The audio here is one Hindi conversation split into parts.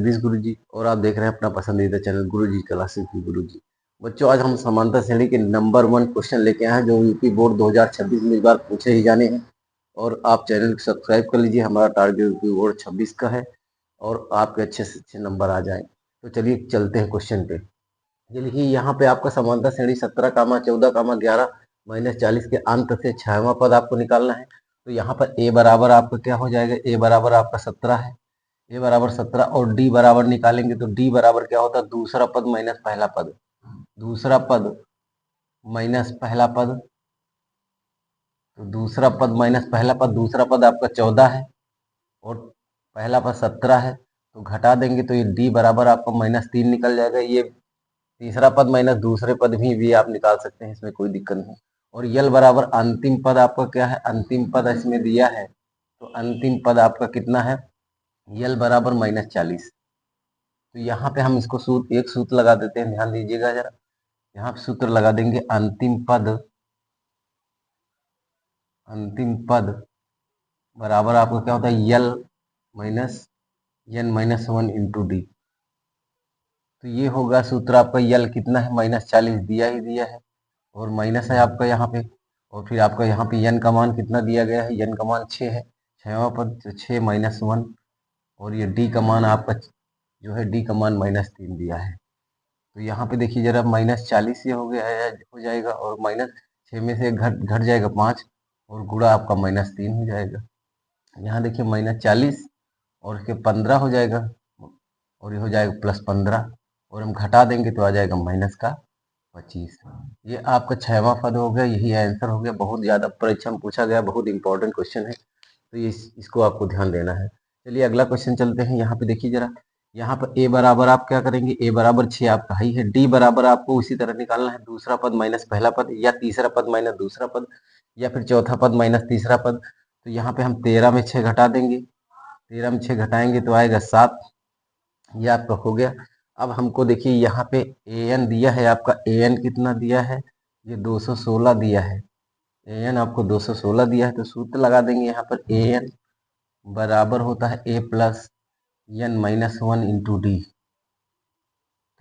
जगदीश गुरुजी और आप देख रहे हैं अपना पसंदीदा चैनल गुरुजी क्लासेस की गुरुजी। बच्चों, आज हम समांतर श्रेणी के नंबर 1 क्वेश्चन लेके आए हैं जो यूपी बोर्ड 2026 में इस बार पूछे ही जाने हैं। और आप चैनल को सब्सक्राइब कर लीजिए। हमारा टारगेट यूपी बोर्ड 26 का है और आपके अच्छे से अच्छे नंबर आ जाएं। तो चलिए चलते हैं क्वेश्चन पे। ये लिखिए, यहाँ पे आपका समांतर श्रेणी 17 कामा 14 कामा 11 माइनस 40 के अंत से 6वां पद आपको निकालना है। तो यहाँ पर ए बराबर आपका क्या हो जाएगा, ए बराबर आपका 17 है, ए बराबर 17 और डी बराबर निकालेंगे तो डी बराबर क्या होता है, दूसरा पद माइनस पहला पद, दूसरा पद माइनस पहला पद, तो दूसरा पद माइनस पहला पद, दूसरा पद आपका 14 है और पहला पद 17 है, तो घटा देंगे तो ये डी बराबर आपका -3 निकल जाएगा। ये तीसरा पद माइनस दूसरे पद भी आप निकाल सकते हैं, इसमें कोई दिक्कत नहीं। और यल बराबर अंतिम पद आपका क्या है, अंतिम पद इसमें दिया है, तो अंतिम पद आपका कितना है, यल बराबर -40। तो यहाँ पे हम इसको एक सूत्र लगा देते हैं, ध्यान दीजिएगा जरा। यहाँ पे सूत्र लगा देंगे, अंतिम पद बराबर आपका क्या होता है, L minus N minus 1 into D. तो ये होगा सूत्र आपका, यल कितना है, -40 दिया ही दिया है और माइनस है आपका यहाँ पे, और फिर आपका यहाँ पे एन का मान कितना दिया गया है, एन का मान 6 है, 6वां पद, तो 6 माइनस 1, और ये डी का मान आपका जो है, डी का मान -3 दिया है। तो यहाँ पे देखिए जरा, -40 ये हो गया है, हो जाएगा, और -6 में से घट घट जाएगा 5 और गुणा आपका -3 हो जाएगा। यहाँ देखिए -40 और इसके 15 हो जाएगा और ये हो जाएगा +15 और हम घटा देंगे तो आ जाएगा -25। ये आपका 6वां पद हो गया, यही आंसर हो गया। बहुत ज़्यादा परीक्षा में पूछा गया, बहुत इंपॉर्टेंट क्वेश्चन है, तो ये इसको आपको ध्यान देना है। चलिए अगला क्वेश्चन चलते हैं। यहाँ पे देखिए जरा, यहाँ पर ए बराबर आप क्या करेंगे, ए बराबर 6 आपका हाई है, डी बराबर आपको उसी तरह निकालना है, दूसरा पद माइनस पहला पद, या तीसरा पद माइनस दूसरा पद, या फिर चौथा पद माइनस तीसरा पद। तो यहाँ पे हम 13 में 6 घटा देंगे, 13 में 6 घटाएंगे तो आएगा 7, ये आपका हो गया। अब हमको देखिए यहाँ पे ए एन दिया है आपका, ए एन कितना दिया है, ये 216 दिया है, ए एन आपको 216 दिया है, तो सूत्र लगा देंगे यहाँ पर, ए एन बराबर होता है A plus N minus 1 into D.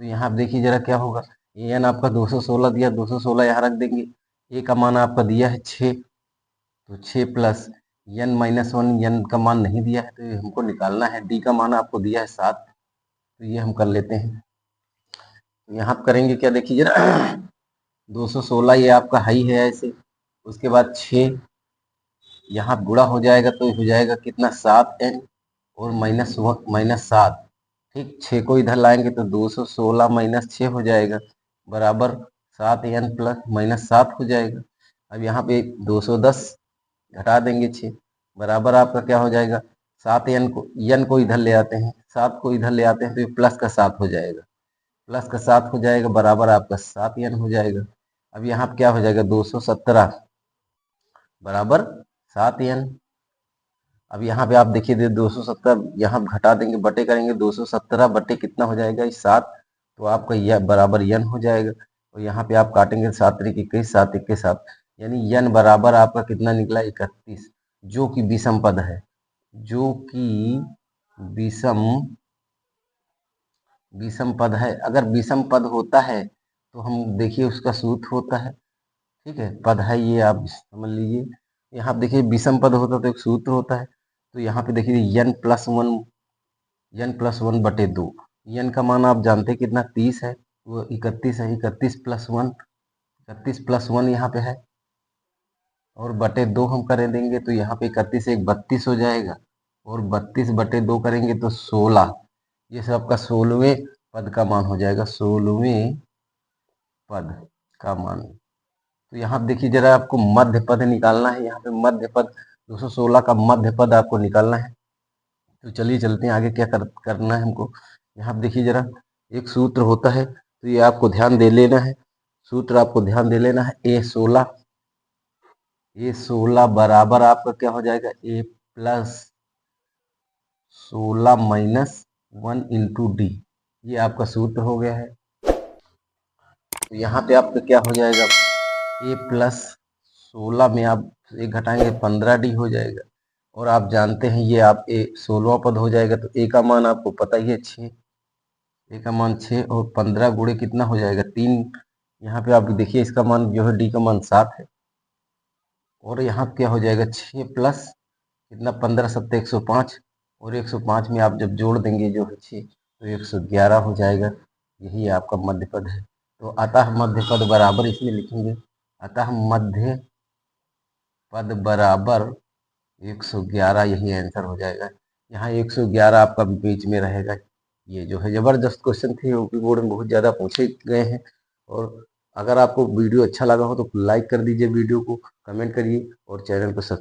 तो यहाँ आप देखिए जरा क्या होगा, ए एन आपका 216 दिया, 216 यहाँ रख देंगे, ए का मान आपका दिया है 6, तो 6 प्लस एन माइनस 1, एन का मान नहीं दिया है तो ये हमको निकालना है, डी का मान आपको दिया है 7, तो ये हम कर लेते हैं। तो यहाँ आप करेंगे क्या, देखिए जरा 216 ये आपका हाई है ऐसे, उसके बाद 6 यहाँ गुणा हो जाएगा तो हो जाएगा कितना, 7n और -7, ठीक, 6 को इधर लाएंगे तो 216 माइनस 6 हो जाएगा, बराबर 7n प्लस -7 हो जाएगा। अब यहाँ पे 210 घटा देंगे 6, बराबर आपका क्या हो जाएगा, 7n को इधर ले आते हैं, 7 को इधर ले आते हैं तो ये प्लस का 7 हो जाएगा, प्लस का 7 हो जाएगा, बराबर आपका 7n हो जाएगा। अब यहाँ पे क्या हो जाएगा, 217 बराबर 7n। अब यहाँ पे आप देखिए 217 यहाँ घटा देंगे, बटे करेंगे, 217 बटे कितना हो जाएगा, 7, तो आपका यह बराबर यन हो जाएगा। और यहाँ पे आप काटेंगे 7 त्रिक 21, 7 इक्के 7, यानी यन बराबर आपका कितना निकला, 31, जो कि विषम पद है, जो कि विषम पद है। अगर विषम पद होता है तो हम देखिए उसका सूत्र होता है, ठीक है, पद है ये आप समझ लीजिए। यहाँ पे देखिए विषम पद होता तो एक सूत्र होता है, तो यहाँ पे देखिए n+1 बटे 2, n का मान आप जानते हैं कितना, 30 है, वो 31 है, 31+1 यहाँ पे है, और बटे 2 हम कर देंगे तो यहाँ पे 31 एक 32 हो जाएगा, और 32 बटे 2 करेंगे तो 16, ये सब आपका 16वें पद का मान हो जाएगा, 16वें पद का मान। तो यहाँ पे देखिए जरा, आपको मध्य पद निकालना है, यहाँ पे मध्य पद 216 का मध्य पद आपको निकालना है। तो चलिए चलते हैं आगे, क्या करना है हमको। यहाँ पे देखिए जरा, एक सूत्र होता है, तो ये आपको ध्यान दे लेना है, सूत्र आपको ध्यान दे लेना है, A16 बराबर आपका क्या हो जाएगा, A plus 16 minus 1 into D, ये आपका सूत्र हो गया है। तो यहाँ पे आपका क्या हो जाएगा, A प्लस 16 में आप एक घटाएंगे 15D हो जाएगा, और आप जानते हैं ये आप 16वां पद हो जाएगा, तो ए का मान आपको पता ही है 6, ए का मान 6 और 15 गुणे कितना हो जाएगा 3। यहाँ पे आप देखिए इसका मान जो है डी का मान 7 है, और यहाँ क्या हो जाएगा 6 प्लस कितना 15 सत्ते 105, और 105 में आप जब जोड़ देंगे जो है 6 तो 111 हो जाएगा। यही आपका मध्य पद है। तो अतः मध्य पद बराबर इसमें लिखेंगे, अतः मध्य पद बराबर 111, यही आंसर हो जाएगा। यहाँ 111 आपका बीच में रहेगा। ये जो है जबरदस्त क्वेश्चन थे, यूपी बोर्ड में बहुत ज़्यादा पूछे गए हैं। और अगर आपको वीडियो अच्छा लगा हो तो लाइक कर दीजिए वीडियो को, कमेंट करिए और चैनल को सब्सक्राइब